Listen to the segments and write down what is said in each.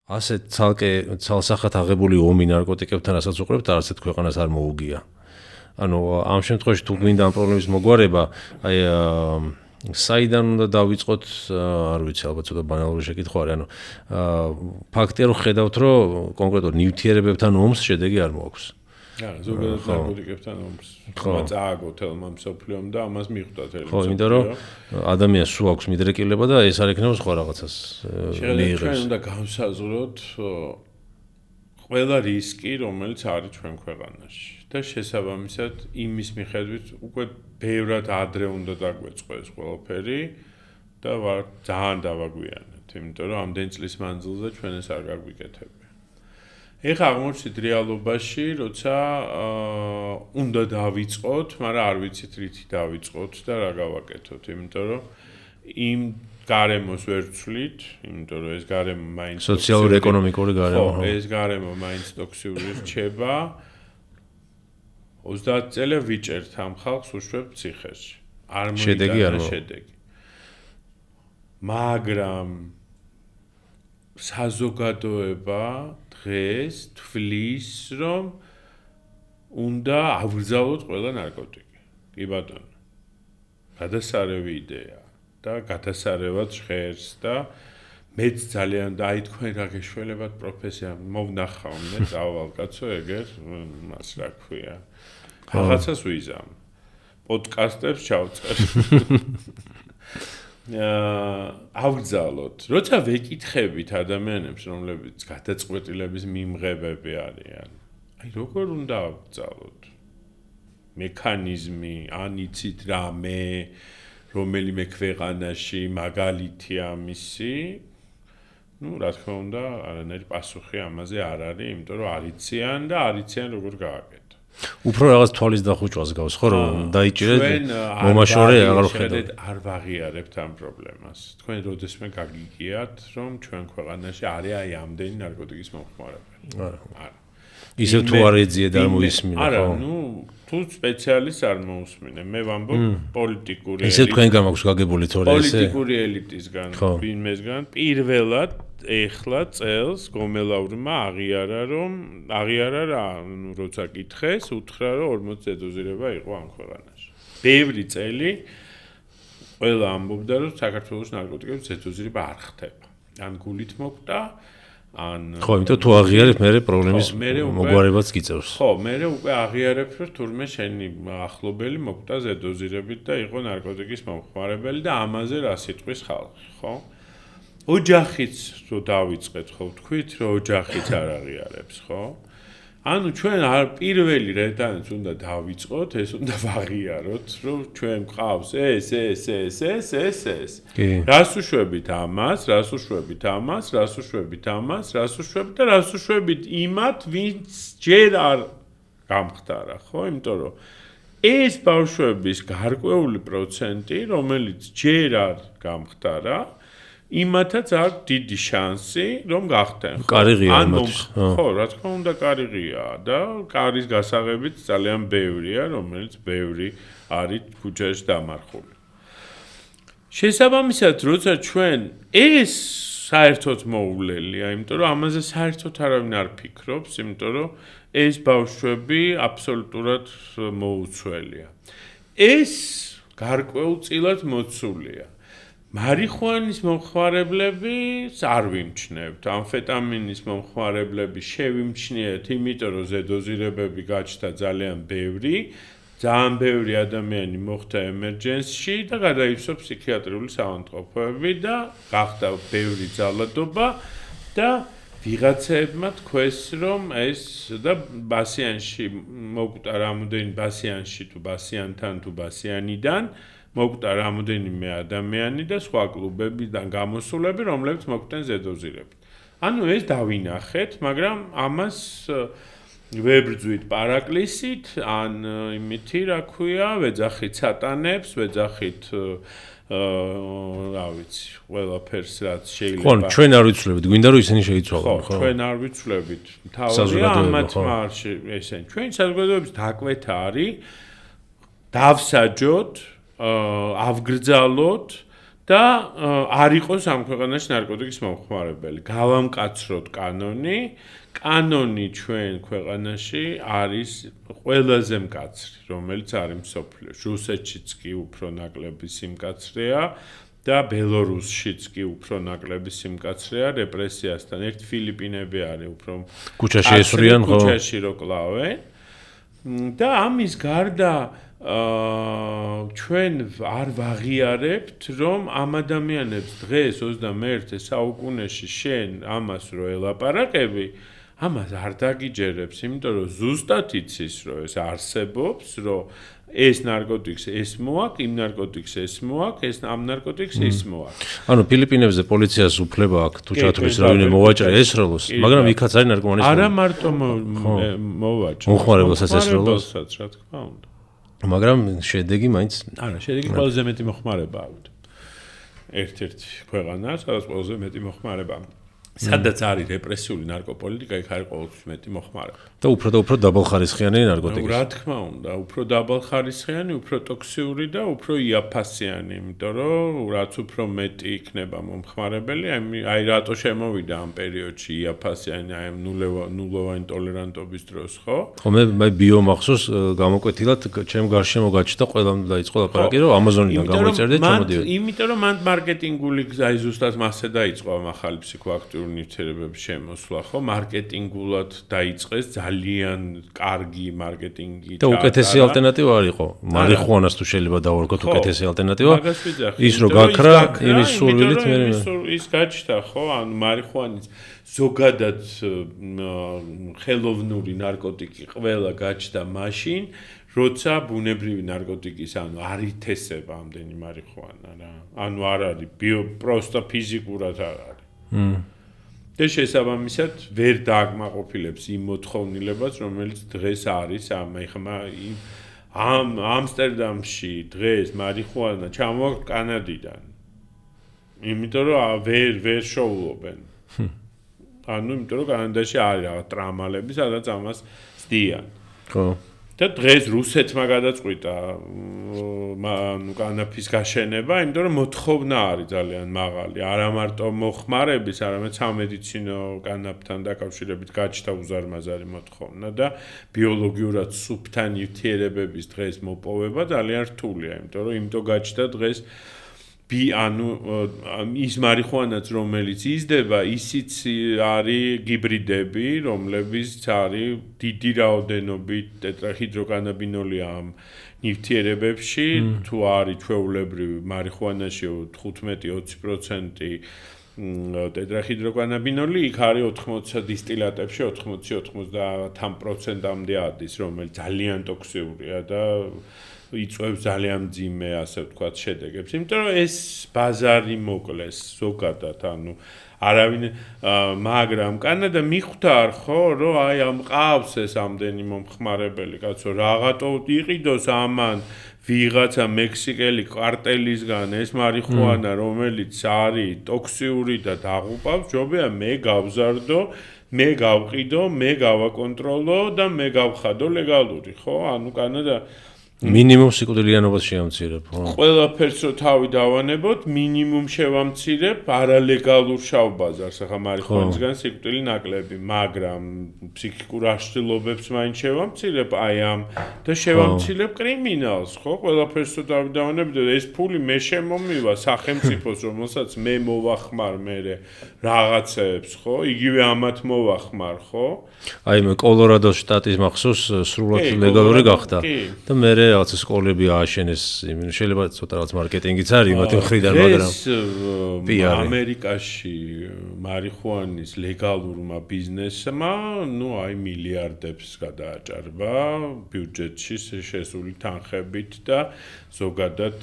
ასეთ ცალსახად აღებული ომი ნარკოტიკებთან რასაც უყურებთ, არასეთ ქვეყანას არ მოუგია. ანუ ამ შემთხვევაში თუ გვინდა ამ პრობლემის მოგვარება, აი საიდან უნდა დავიწყოთ, არ ვიცი, ალბათ ცოტა ბანალური შეკითხვა არის, ანუ ფაქტია რომ ხედავთ, რომ კონკრეტულ ნივთიერებებთან ომს შედეგი არ მოაქვს. ზოგადად ნარკოტიკებთან ომს წააგო თელმა მსოფლიომ და ამას მიხვდათ ელი. ხო, იმიტომ რომ ადამიანს სულ აქვს მიდრეკილება და ეს არ ექნება სხვა რაღაცას მიიღებს. ჩვენ უნდა გავსაზღვროთ ყველა რისკი, რომელიც არის ჩვენ ქვეყანაში და შესაბამისად იმის მიხედვით უკვე ბევრად ადრე უნდა დაგვეწყო ეს ყველაფერი და ძალიან დავაგვიანეთ, იმიტომ რომ ამდენ წლის მანძილზე ჩვენ ეს არ გაგვიკეთებია. ეხლა აღმოჩნდით რეალობაში, როცა უნდა დავიწყოთ, მაგრამ არ ვიცით რითი დავიწყოთ და რა გავაკეთოთ, იმიტომ რომ იმ გარემოს ვერ ვცვლით, იმიტომ რომ ეს გარემო მაინც სოციალური ეკონომიკური გარემო. ხო, ეს გარემო მაინც ტოქსიური რჩება. 30 წელი ვიჭერთ ამ ხალხს უშვებ ციხეში. არ მოიტანა შედეგი. მაგრამ საზოგადოება დღეს თვლის, რომ უნდა ავგზავნოთ ყველა ნარკოტიკი. კი ბატონო. გადასარევი იდეა და გადასარევად ჟღერს და მეც ძალიან და აი თქვენ რა გეშველებათ პროფესია მოვნახავ მე დავალ კაცო ეგერ მას რა ქვია. რაღაცას ვიზამ. პოდკასტებს ჩავწერ. ავგზავნოთ. როცა ვეკითხებით ადამიანებს, რომლებიც გადაწყვეტილების მიმღებები არიან, აი როგორ უნდა ავგზავნოთ? მექანიზმი, ან იცით რამე, რომელიმე ქვეყანაში მაგალითი ამისი, რა თქმა უნდა, არანაირი პასუხი ამაზე არ არის, იმიტომ რომ არიციან და არიციან როგორ გააკეთო. უფრო რაღაც თვალის დახუჭვას გავს, ხო, რომ დაიჭირეთ მომაშორე აღარ ხედავთ. არ ვაღიარებთ ამ პრობლემას. თქვენ როდესმე გაგიგიათ, რომ ჩვენ ქვეყანაში არის აი ამდენი ნარკოტიკის მომხმარებელი. არა. ისევ თუ არ ეძიეთ არ მოისმინე, ხო? არა, თუ სპეციალისტს არ მოусმინე, მე ვამბობ პოლიტიკური ისე თქვენგან მაქვს გაგებული თორე ესე. პოლიტიკური ელიტისგან, ვინმესგან პირველად ეხლა წელს გომელაურმა აღიარა რა, როცა კითხეს, უთხრა რომ 40 დოზირება იყო ამ ქვეყანაში. ბევრი წელი ყველა ამბობდა რომ საქართველოს ნარკოტიკების დოზირება არ ხდება. ან გულით მოკვდა, ან ხო, იმიტომ თუ აღიარებ, მე პრობლემის მოგვარებაც გიწევს. ხო, მე უკვე აღიარებ, რომ თურმე შენი ახლობელი მოკვდა ზედოზირებით და იყო ნარკოტიკის მომხმარებელი და ამაზე რა სიტყვის ხალხი, ხო? ოჯახიც რო დავიწყეთ, ხო, თქვით, რომ ოჯახიც არ აღიარებს, ხო? ანუ ჩვენ პირველი რედანს უნდა დავიწყოთ, ეს უნდა ვაღიაროთ, რომ ჩვენ გვყავს ეს. რას უშვებით ამას, რას უშვებით ამას, რას უშვებით ამას, რას უშვებით და რას უშვებით იმათ, ვინც ჯერ არ გამხდარა, ხო? იმიტომ რომ ეს ბავშვების გარკვეული პროცენტი, რომელიც ჯერ არ გამხდარა, იმათაც აქვს დიდი შანსი, რომ გახდნენ. კარიღია იმათთვის. ხო, რა თქმა უნდა, კარიღია და კარის გასაღებიც ძალიან ბევრია, რომელიც ბევრი არის ქუჩაში დამარხული. შესაბამისად, როცა ჩვენ ეს საერთოდ მოუვლელია, იმიტომ რომ ამაზე საერთოდ არავინ არ ფიქრობს, იმიტომ რომ ეს ბავშვები აბსოლუტურად მოუცველია. ეს გარკვეულწილად მოცულია. მარიხუანის მომხმარებლები არ ვიმჩნევთ, ამფეტამინის მომხმარებლები შევიმჩნიეთ, იმიტომ რომ ზედოზირებები გაჩნდა ძალიან ბევრი, ძალიან ბევრი ადამიანი მოხვდა ემერჯენსში და გადაივსო ფსიქიატრიული საავადმყოფოები და გახდა ბევრი ძალადობა და ვიღაცებმა თქვეს, რომ ეს და ბასიანში მოკვდა რამოდენი ბასიანში თუ ბასიანთან თუ ბასიანიდან მოკვდა რამოდენიმე ადამიანი და სხვა კლუბებიდან გამოსულები, რომლებიც მოკვდნენ ზედოზირებით. ანუ ეს დავინახეთ, მაგრამ ამას ვებრძვით პარაკლისით, ან იმითი, რა ქვია, ვეძახით სატანებს, ვეძახით რა ვიცი, ყველაფერს რაც შეიძლება. ხო, ჩვენ არ ვიცვლებით, გვინდა რომ ისინი შეიცვალონ, ხო, ჩვენ არ ვიცვლებით. თავია ამათმა ესენ. ჩვენი საზოგადოების დაკვეთა არის დავსაჯოთ, ავგრძალოთ და არ იყოს ამ ქვეყანაში ნარკოტიკის მომხმარებელი. გავამკაცროთ კანონი ჩვენ ქვეყანაში არის ყველაზე მკაცრი, რომელიც არის მსოფლიოში. რუსეთშიც კი უფრო ნაკლები სიმკაცრეა და ბელორუსშიც კი უფრო ნაკლები სიმკაცრეა რეპრესიასთან. ერთ ფილიპინები არის უფრო კუჩაში ესვრიან ხო? კუჩაში რო კლავენ. და ამის გარდა ჩვენ არ ვაღიარებთ, რომ ამ ადამიანებს დღეს 21 საუკუნეში შენ ამას რო ელაპარაკები, ამას არ დაგიჯერებს, იმიტომ რომ ზუსტად იცის, რომ ეს არსებობს, რომ ეს ნარკოტიკს ეს მოაქვს, იმ ნარკოტიკს ეს მოაქვს, ეს ამ ნარკოტიკს ის მოაქვს. ანუ ფილიპინებზე პოლიციას უფლება აქვს თუ ჩათვლის რაიმე მოვაჭრე ესროლოს, მაგრამ იქაც არის ნარკომანის. არა მარტო მოვაჭრე. მომხმარებელსაც ესროლოს, რა თქმა უნდა. მაგრამ შედეგი მაინც არა, შედეგი ყველაზე მეტი მოხმარება აქვს. ერთ-ერთი ქვეყანა, სადაც ყველაზე მეტი მოხმარება. სადაც არის რეპრესიული ნარკოპოლიტიკა, იქ არის ყოველთვის მეტი მოხმარება. და უფრო დაბალხარისხიანი ნარკოტიკი. რა თქმა უნდა, უფრო დაბალხარისხიანი, უფრო ტოქსიური და უფრო იაფასიანი, იმიტომ რომ რაც უფრო მეტი იქნება მომხმარებელი, აი რატო შემოვიდა ამ პერიოდში იაფასიანი, აი ნულოვანი ტოლერანტობის დროს, ხო? ხო, მე ბიომახსოვს გამოკვეთილად ჩემ გარშემო გაჩნდა ყველამ დაიწყო ლაპარაკი, რომ Amazon-დან გამოიწერდა ჩამოდიოდა. იმიტომ რომ მან მარკეტინგული აი ზუსტად მასზე დაიწყო ამ ახალი ფსიქოაქტიური ნივთიერებების შემოსვლა, ხო? მარკეტინგულად დაიწყეს ძალიან კარგი მარკეტინგი და უკეთესი ალტერნატივა არ იყო. მარიხუანას თუ შეიძლება დავარქოთ უკეთესი ალტერნატივა. ის რო გაქრა, იმის სურვილით მე ის გაჩნდა, ხო? ანუ მარიხუანის ზოგადად ხელოვნური ნარკოტიკი ყველა გაჩნდა მაშინ, როცა ბუნებრივი ნარკოტიკის ანუ არ ითესება ამდენი მარიხუანა რა. ანუ არ არის პროსტა ფიზიკურად არ არის. და შესაბამისად ვერ დააკმაყოფილებს იმ მოთხოვნილებას, რომელიც დღეს არის ამ ამსტერდამში დღეს მარიხუანა ჩამოაქვს კანადიდან. იმიტომ რომ ვერ შოულობენ. ანუ იმიტომ რომ კანადაში არის რაღაც ტრამალები, სადაც ამას ცდიან. ხო. და დღეს რუსეთმა გადაწყვიტა კანაფის გაშენება, იმიტომ რომ მოთხოვნა არის ძალიან მაღალი. არა მარტო მოხმარების, არამედ სამედიცინო კანაფთან დაკავშირებით გაჩნდა უზარმაზარი მოთხოვნა და ბიოლოგიურად სუფთა ნივთიერებების დღეს მოპოვება ძალიან რთულია, იმიტომ რომ იმიტო გაჩნდა დღეს ანუ ის მარიხუანაც რომელიც იზრდება, ისიც არის გიბრიდები, რომლებიც არის დიდი რაოდენობით ტეტრაჰიდროკანაბინოლი ამ ნივთიერებებში, თუ არის ჩვეულებრივი მარიხუანაში 15-20% ტეტრაჰიდროკანაბინოლი, იქ არის 80 დისტილატებში 80-90%-მდე ადის, რომელიც ძალიან ტოქსიურია და იწვევს ძალიან მძიმე, ასე ვთქვათ, შედეგებს. იმიტომ რომ ეს ბაზარი მოკლეს ზოგადად, ანუ არავინ მაგრამ კანადა მიხვდა ხო, რომ აი ამ ყავს ეს ამდენი მომხმარებელი კაცო, რაღაცო იყიდოს ამან ვიღაცა მექსიკელი კარტელისგან ეს მარიხუანა, რომელიც არის ტოქსიური და დაღუპავს, ჯობია მე გავზარდო, მე გავყიდო, მე გავაკონტროლო და მე გავხადო ლეგალური, ხო? ანუ კანადა მინიმუმ სიკვდილიანობას შეამცირებ, ხო? ყველაფერს რო თავი დავანებოთ, მინიმუმ შევამცირებ არალეგალურ შავ ბაზარს, ახლა მარიხუანისგან სიკვდილი ნაკლები, მაგრამ ფსიქიკურ აშლილობებს მაინც შევამცირებ აი ამ და შევამცირებ კრიმინალს, ხო? ყველაფერს რო თავი დავანებოთ, ეს ფული მე შემომივა სახელმწიფოს, რომელსაც მე მოვახმარ მე რაღაცებს, ხო? იგივე ამათ მოვახმარ, ხო? აი მე კოლორადოს შტატის მახსოვს სრულად ლეგალური გახდა და მე რაღაც სკოლები ააშენეს, შეიძლება ცოტა რაღაც მარკეტინგიც არის იმათი მხრიდან, მაგრამ ამერიკაში მარიხუანის ლეგალურმა ბიზნესმა, აი მილიარდებს გადააჭარბა ბიუჯეტში შესული თანხებით და ზოგადად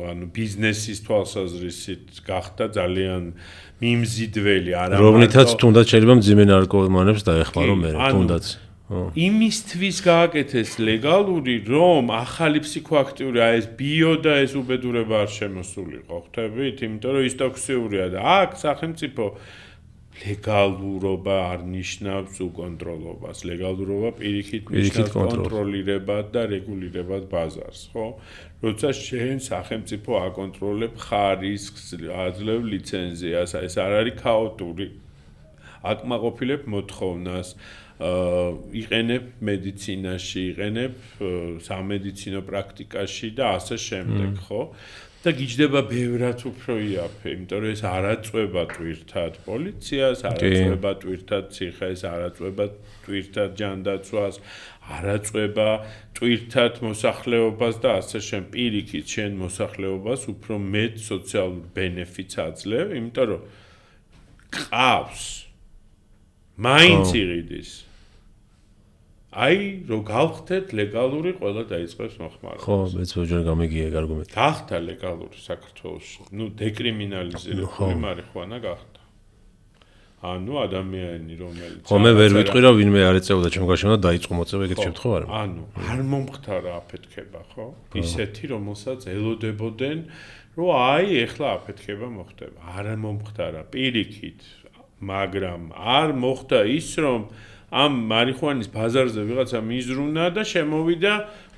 ანუ ბიზნესის თვალსაზრისით გახდა ძალიან მიმზიდველი, არა რომლითაც თუნდაც შეიძლება მძიმე ნარკომანებს დაეხმარო მე, თუნდაც იმისთვის გააკეთეს ლეგალური, რომ ახალი ფსიქოაქტიური აი ეს ბიო და ეს უბედურება არ შემოსულიყო, ხვდებით? იმიტომ რომ ის ტოქსიურია და აქ სახელმწიფო ლეგალურობა არ ნიშნავს უკონტროლობას. ლეგალურობა პირიქით ნიშნავს კონტროლირებად და რეგულირებად ბაზარს, ხო? როცა შენ სახელმწიფო აკონტროლებ ხარისხს, აძლევ ლიცენზიას, ეს არ არის ქაოტური. აკმაყოფილებ მოთხოვნას, იყენებ მედიცინაში, იყენებ სამედიცინო პრაქტიკაში და ასე შემდეგ, ხო? და გიჯდება ბევრად უფრო იაფე, იმიტომ რომ ეს არ აწვება ტვირთად პოლიციას, არ აწვება ტვირთად ციხეს, არ აწვება ტვირთად ჯანდაცვას, არ აწვება ტვირთად მოსახლეობას და ასე შენ პირიქით შენ მოსახლეობას უფრო მეტ სოციალურ ბენეფიტს აძლევ, იმიტომ რომ ყავს მაინც იყიდის. აი, რო გავხდეთ ლეგალური, ყველა დაიწყებს მოხმარებას. ხო, მეც ვეჯერ გამიგია ეგ არგუმენტი. გახდა ლეგალური საქართველოში. დეკრიმინალიზებული მარიხუანა გახდა. ანუ ადამიანი, რომელიც ხო, მე ვერ ვიტყვი რა ვინმე არ ეწეოდა ჩემგანში და დაიწყო მოწევა ეგეთ შემთხვევა არა. ანუ არ მომხდარა აფეთქება, ხო? ისეთი, რომელსაც ელოდებოდნენ, რომ აი, ეხლა აფეთქება მოხდება. არ მომხდარა პირიქით, მაგრამ არ მოხდა ის, რომ ამ მარიხუანის ბაზარზე ვიღაცა მიზრუნა და შემოვიდა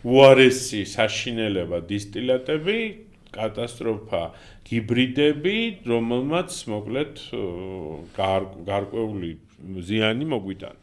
უარესი საშინელება დისტილატები, კატასტროფა, ჰიბრიდები, რომელმაც მოკლედ გარკვეული ზიანი მოგვიტანა.